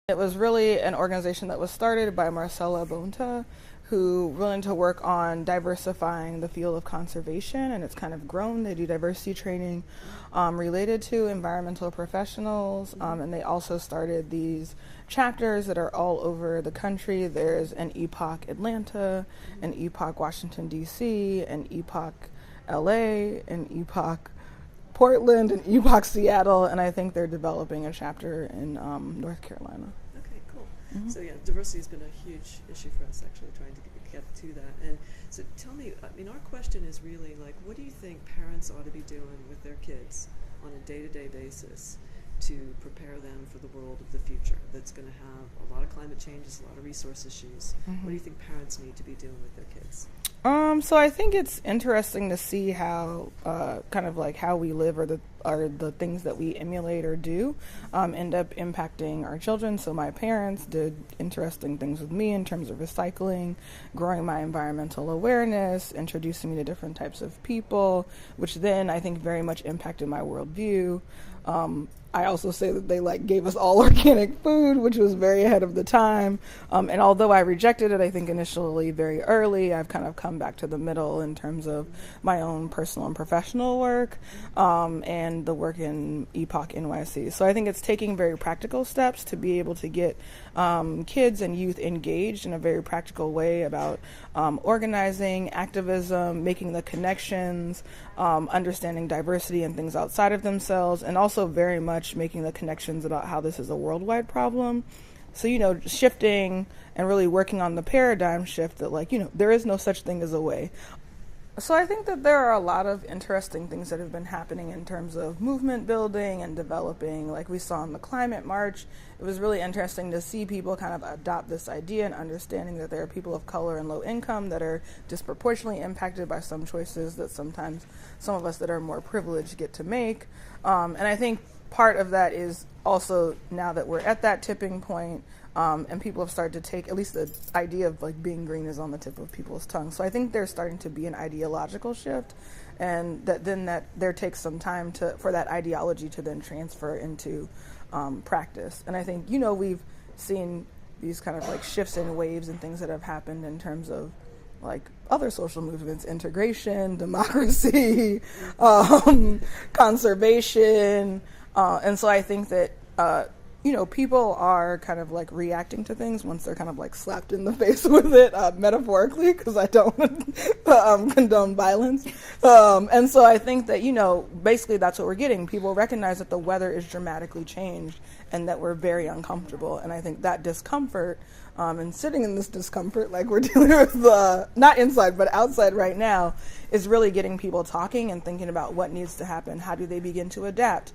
It was really an organization that was started by Marcella Bonta, who willing to work on diversifying the field of conservation, and it's kind of grown. They do diversity training related to environmental professionals, and they also started these chapters that are all over the country. There's an EPOC Atlanta, an EPOC Washington, D.C., an EPOC LA, an EPOC Portland, and EPOC Seattle, and I think they're developing a chapter in North Carolina. Okay, cool. Mm-hmm. So yeah, diversity has been a huge issue for us, actually, trying to get to that. And so tell me, I mean, our question is really like, what do you think parents ought to be doing with their kids on a day-to-day basis to prepare them for the world of the future that's going to have a lot of climate changes, a lot of resource issues? What do you think parents need to be doing with their kids? So I think it's interesting to see how kind of like how we live or the things that we emulate or do end up impacting our children. So my parents did interesting things with me in terms of recycling, growing my environmental awareness, introducing me to different types of people, which then I think very much impacted my worldview. I also say that they gave us all organic food, which was very ahead of the time. And although I rejected it, I think initially very early, I've kind of come back to the middle in terms of my own personal and professional work and the work in EPOC NYC. So I think it's taking very practical steps to be able to get kids and youth engaged in a very practical way about organizing, activism, making the connections, understanding diversity and things outside of themselves, and also very much making the connections about how this is a worldwide problem. So, shifting and really working on the paradigm shift that there is no such thing as a way. So I think that there are a lot of interesting things that have been happening in terms of movement building and developing. Like we saw in the climate march, it was really interesting to see people kind of adopt this idea and understanding that there are people of color and low income that are disproportionately impacted by some choices that sometimes some of us that are more privileged get to make. And I think part of that is also now that we're at that tipping point, and people have started to take, at least the idea of being green is on the tip of people's tongues. So I think there's starting to be an ideological shift, and that there takes some time for that ideology to then transfer into practice. And I think, we've seen these kind of shifts in waves and things that have happened in terms of other social movements, integration, democracy, conservation. And so I think that, people are kind of reacting to things once they're kind of slapped in the face with it, metaphorically, because I don't condone violence. And so I think that, basically that's what we're getting. People recognize that the weather is dramatically changed and that we're very uncomfortable. And I think that discomfort, and sitting in this discomfort like we're dealing with, not inside but outside right now, is really getting people talking and thinking about what needs to happen. How do they begin to adapt?